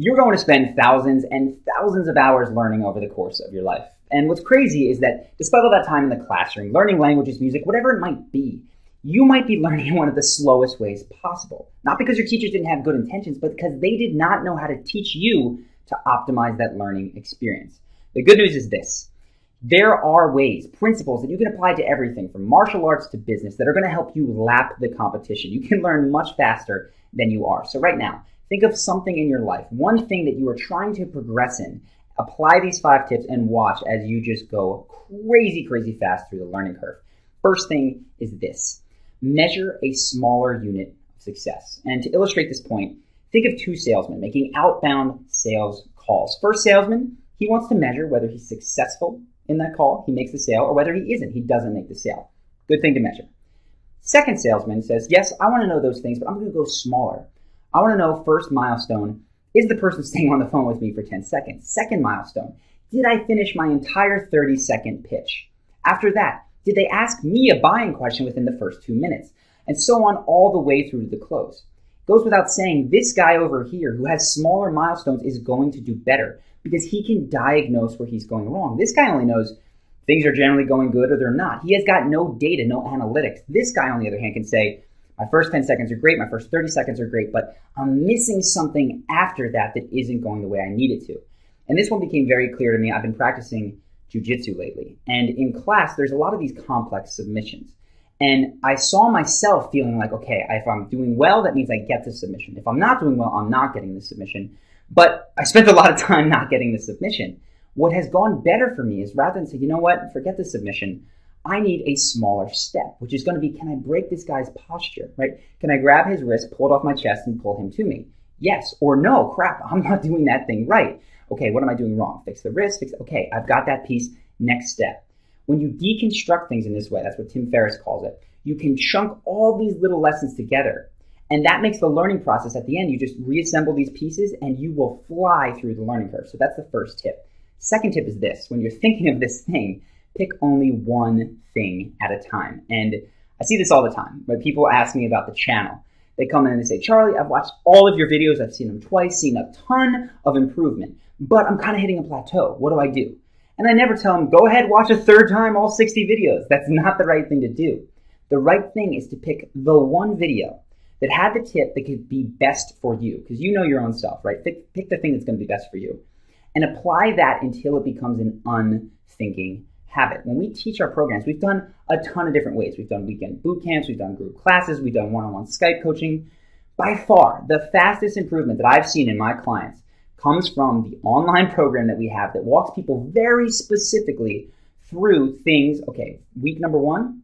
You're going to spend thousands and thousands of hours learning over the course of your life. And what's crazy is that despite all that time in the classroom, learning languages, music, whatever it might be, you might be learning in one of the slowest ways possible. Not because your teachers didn't have good intentions, but because they did not know how to teach you to optimize that learning experience. The good news is this. There are ways, principles that you can apply to everything from martial arts to business that are going to help you lap the competition. You can learn much faster than you are. So right now, think of something in your life, one thing that you are trying to progress in. Apply these 5 tips and watch as you just go crazy, crazy fast through the learning curve. First thing is this. Measure a smaller unit of success. And to illustrate this point, think of 2 salesmen making outbound sales calls. First salesman, he wants to measure whether he's successful in that call, he makes the sale, or whether he isn't, he doesn't make the sale. Good thing to measure. Second salesman says, yes, I want to know those things, but I'm going to go smaller. I want to know first milestone, is the person staying on the phone with me for 10 seconds? Second milestone, did I finish my entire 30-second pitch? After that, did they ask me a buying question within the first 2 minutes? And so on all the way through to the close. It goes without saying, this guy over here who has smaller milestones is going to do better because he can diagnose where he's going wrong. This guy only knows things are generally going good or they're not. He has got no data, no analytics. This guy, on the other hand, can say, my first 10 seconds are great, my first 30 seconds are great, but I'm missing something after that that isn't going the way I need it to. And this one became very clear to me. I've been practicing jiu-jitsu lately. And in class, there's a lot of these complex submissions. And I saw myself feeling like, okay, if I'm doing well, that means I get the submission. If I'm not doing well, I'm not getting the submission. But I spent a lot of time not getting the submission. What has gone better for me is rather than say, you know what, forget the submission, I need a smaller step, which is going to be, can I break this guy's posture, right? Can I grab his wrist, pull it off my chest, and pull him to me? Yes or no, crap, I'm not doing that thing right. Okay, what am I doing wrong? Fix the wrist, okay, I've got that piece, next step. When you deconstruct things in this way, that's what Tim Ferriss calls it, you can chunk all these little lessons together. And that makes the learning process at the end, you just reassemble these pieces and you will fly through the learning curve. So that's the first tip. Second tip is this, when you're thinking of this thing, pick only one thing at a time. And I see this all the time, but people ask me about the channel. They come in and they say, Charlie, I've watched all of your videos. I've seen them twice, seen a ton of improvement, but I'm kind of hitting a plateau. What do I do? And I never tell them, go ahead, watch a third time all 60 videos. That's not the right thing to do. The right thing is to pick the one video that had the tip that could be best for you, because you know your own self, right? Pick the thing that's going to be best for you and apply that until it becomes an unthinking habit. When we teach our programs, we've done a ton of different ways. We've done weekend boot camps, we've done group classes, we've done one-on-one Skype coaching. By far, the fastest improvement that I've seen in my clients comes from the online program that we have that walks people very specifically through things. Okay, week number 1,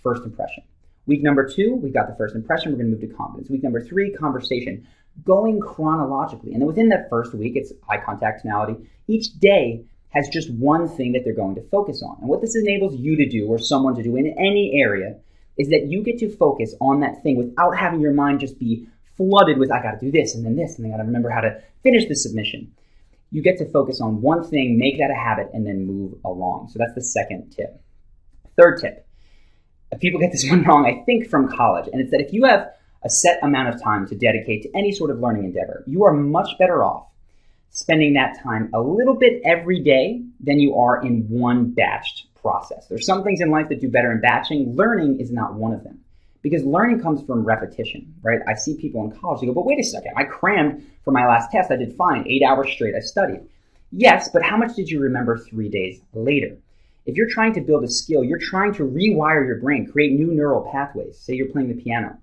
first impression. Week number 2, we've got the first impression, we're going to move to confidence. Week number 3, conversation, going chronologically. And then within that first week, it's eye contact, tonality. Each day has just one thing that they're going to focus on. And what this enables you to do, or someone to do in any area, is that you get to focus on that thing without having your mind just be flooded with, I got to do this, and then this, and I got to remember how to finish the submission. You get to focus on one thing, make that a habit, and then move along. So that's the second tip. Third tip. People get this one wrong, I think, from college, and it's that if you have a set amount of time to dedicate to any sort of learning endeavor, you are much better off spending that time a little bit every day than you are in one batched process. There's some things in life that do better in batching. Learning is not one of them, because learning comes from repetition, right? I see people in college, they go, but wait a second, I crammed for my last test, I did fine, 8 hours straight, I studied. Yes, but how much did you remember 3 days later? If you're trying to build a skill, you're trying to rewire your brain, create new neural pathways. Say you're playing the piano.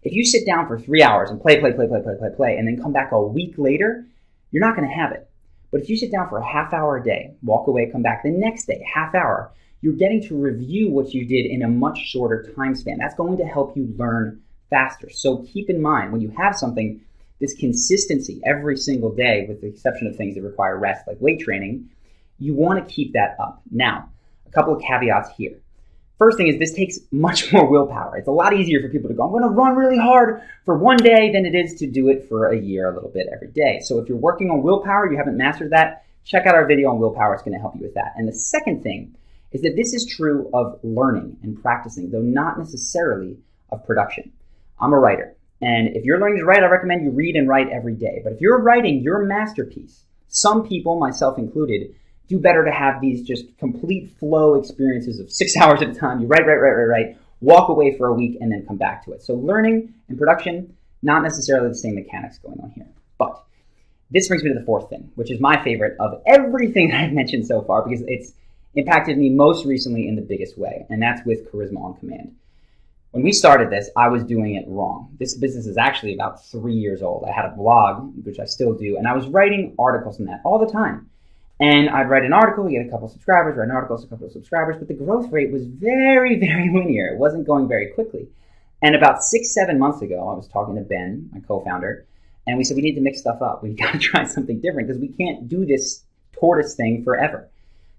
If you sit down for 3 hours and play, and then come back a week later, you're not going to have it. But if you sit down for a half hour a day, walk away, come back the next day, half hour, you're getting to review what you did in a much shorter time span. That's going to help you learn faster. So keep in mind, when you have something, this consistency every single day, with the exception of things that require rest, like weight training, you want to keep that up. Now, a couple of caveats here. First thing is, this takes much more willpower. It's a lot easier for people to go, I'm going to run really hard for one day than it is to do it for a year, a little bit every day. So if you're working on willpower, you haven't mastered that, check out our video on willpower. It's going to help you with that. And the second thing is that this is true of learning and practicing, though not necessarily of production. I'm a writer. And if you're learning to write, I recommend you read and write every day. But if you're writing your masterpiece, some people, myself included, do better to have these just complete flow experiences of 6 hours at a time. You write, walk away for a week, and then come back to it. So learning and production, not necessarily the same mechanics going on here. But this brings me to the fourth thing, which is my favorite of everything that I've mentioned so far, because it's impacted me most recently in the biggest way, and that's with Charisma on Command. When we started this, I was doing it wrong. This business is actually about 3 years old. I had a blog, which I still do, and I was writing articles in that all the time. And I'd write an article, get a couple subscribers, write an article, a couple of subscribers, but the growth rate was very, very linear. It wasn't going very quickly. And about 6-7 months ago, I was talking to Ben, my co-founder, and we said, we need to mix stuff up. We got to try something different because we can't do this tortoise thing forever.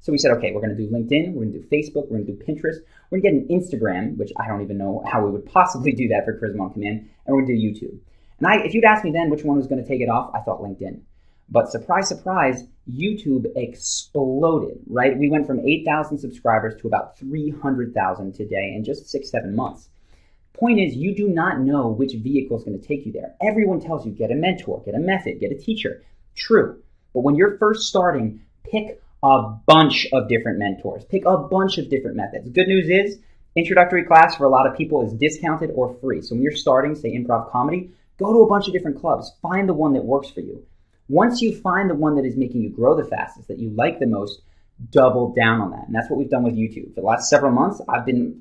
So we said, okay, we're going to do LinkedIn, we're going to do Facebook, we're going to do Pinterest, we're going to get an Instagram, which I don't even know how we would possibly do that for Charisma on Command, and we're going to do YouTube. And if you'd asked me then which one was going to take it off, I thought LinkedIn. But surprise, surprise, YouTube exploded, right? We went from 8,000 subscribers to about 300,000 today in just 6-7 months. Point is, you do not know which vehicle is going to take you there. Everyone tells you, get a mentor, get a method, get a teacher. True. But when you're first starting, pick a bunch of different mentors. Pick a bunch of different methods. Good news is, introductory class for a lot of people is discounted or free. So when you're starting, say, improv comedy, go to a bunch of different clubs. Find the one that works for you. Once you find the one that is making you grow the fastest, that you like the most, double down on that. And that's what we've done with YouTube. For the last several months,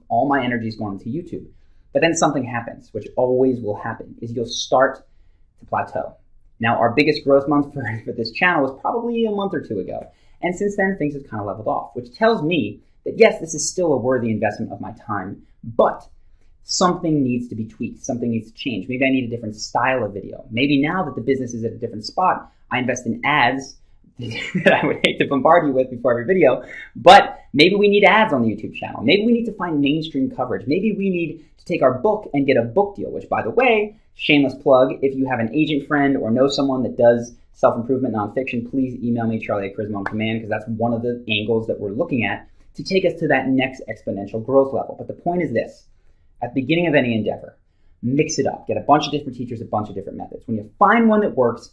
all my energy is going into YouTube. But then something happens, which always will happen, is you'll start to plateau. Now, our biggest growth month for this channel was probably a month or two ago. And since then, things have kind of leveled off, which tells me that, yes, this is still a worthy investment of my time, but something needs to be tweaked. Something needs to change. Maybe I need a different style of video. Maybe now that the business is at a different spot, I invest in ads that I would hate to bombard you with before every video, but maybe we need ads on the YouTube channel. Maybe we need to find mainstream coverage. Maybe we need to take our book and get a book deal, which, by the way, shameless plug, if you have an agent friend or know someone that does self-improvement nonfiction, please email me, Charlie at Charisma on Command, because that's one of the angles that we're looking at to take us to that next exponential growth level. But the point is this: at the beginning of any endeavor, mix it up. Get a bunch of different teachers, a bunch of different methods. When you find one that works,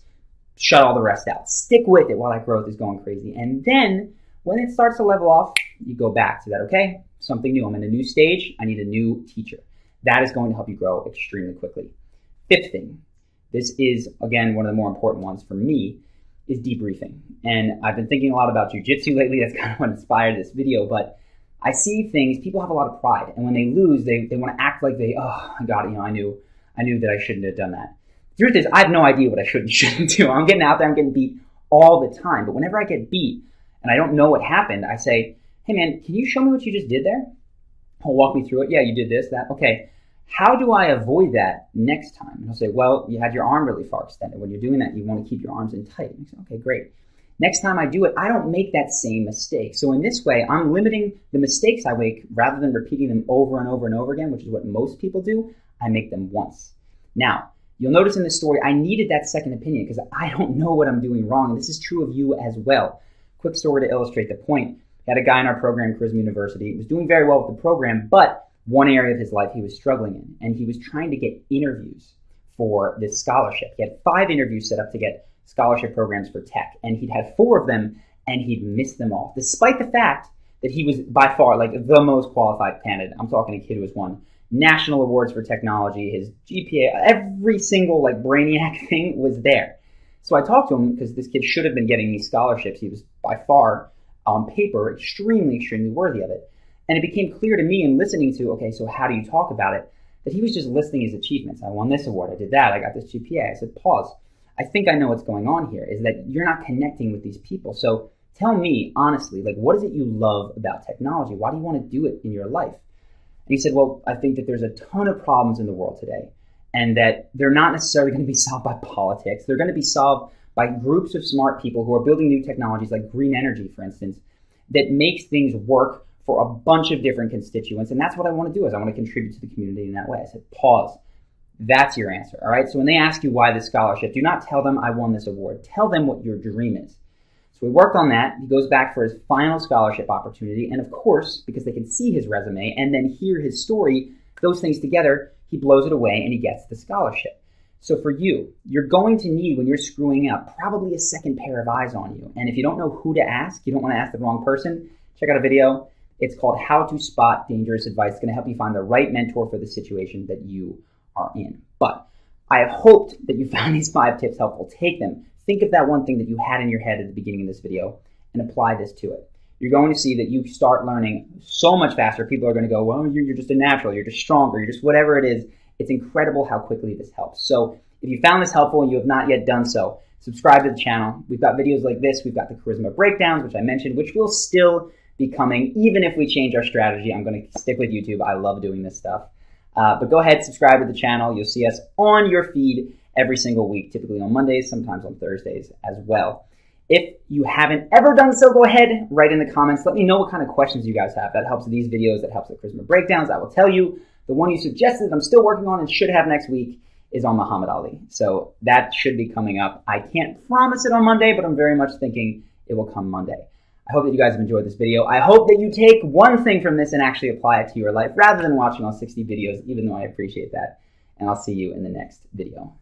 shut all the rest out. Stick with it while that growth is going crazy. And then when it starts to level off, you go back to that, okay? Something new. I'm in a new stage. I need a new teacher. That is going to help you grow extremely quickly. Fifth thing, this is, again, one of the more important ones for me, is debriefing. And I've been thinking a lot about jiu-jitsu lately. That's kind of what inspired this video. But I see things, people have a lot of pride. And when they lose, they want to act like oh, God, I knew that I shouldn't have done that. The truth is, I have no idea what I should and shouldn't do. I'm getting out there, I'm getting beat all the time. But whenever I get beat and I don't know what happened, I say, hey man, can you show me what you just did there? He'll walk me through it. Yeah, you did this, that. Okay, how do I avoid that next time? And he'll say, well, you had your arm really far extended. When you're doing that, you want to keep your arms in tight. And I say, okay, great. Next time I do it, I don't make that same mistake. So in this way, I'm limiting the mistakes I make rather than repeating them over and over and over again, which is what most people do. I make them once. Now, you'll notice in this story, I needed that second opinion because I don't know what I'm doing wrong. And this is true of you as well. Quick story to illustrate the point. We had a guy in our program, Charisma University. He was doing very well with the program, but one area of his life he was struggling in. And he was trying to get interviews for this scholarship. He had 5 interviews set up to get scholarship programs for tech. And he'd had 4 of them, and he'd missed them all, despite the fact that he was by far like the most qualified candidate. I'm talking a kid who has won national awards for technology, his GPA, every single like brainiac thing was there. So I talked to him because this kid should have been getting these scholarships. He was by far, on paper, extremely, extremely worthy of it. And it became clear to me in listening to, okay, so how do you talk about it, that he was just listing his achievements. I won this award, I did that, I got this GPA. I said, pause. I think I know what's going on here, is that you're not connecting with these people. So tell me, honestly, like, what is it you love about technology? Why do you want to do it in your life? And he said, well, I think that there's a ton of problems in the world today, and that they're not necessarily going to be solved by politics. They're going to be solved by groups of smart people who are building new technologies like green energy, for instance, that makes things work for a bunch of different constituents. And that's what I want to do, is I want to contribute to the community in that way. I said, pause. That's your answer, all right? So when they ask you why this scholarship, do not tell them I won this award. Tell them what your dream is. So we worked on that. He goes back for his final scholarship opportunity. And of course, because they can see his resume and then hear his story, those things together, he blows it away and he gets the scholarship. So for you, you're going to need, when you're screwing up, probably a second pair of eyes on you. And if you don't know who to ask, you don't want to ask the wrong person, check out a video. It's called How to Spot Dangerous Advice. It's going to help you find the right mentor for the situation that you are in. But I have hoped that you found these 5 tips helpful. Take them. Think of that one thing that you had in your head at the beginning of this video and apply this to it. You're going to see that you start learning so much faster. People are going to go, well, you're just a natural, you're just stronger, you're just whatever it is. It's incredible how quickly this helps. So if you found this helpful and you have not yet done so, subscribe to the channel. We've got videos like this. We've got the charisma breakdowns, which I mentioned, which will still be coming. Even if we change our strategy, I'm going to stick with YouTube. I love doing this stuff. But go ahead, subscribe to the channel. You'll see us on your feed every single week, typically on Mondays, sometimes on Thursdays as well. If you haven't ever done so, go ahead, write in the comments. Let me know what kind of questions you guys have. That helps these videos. That helps the charisma breakdowns. I will tell you. The one you suggested that I'm still working on and should have next week is on Muhammad Ali. So that should be coming up. I can't promise it on Monday, but I'm very much thinking it will come Monday. I hope that you guys have enjoyed this video. I hope that you take one thing from this and actually apply it to your life rather than watching all 60 videos, even though I appreciate that. And I'll see you in the next video.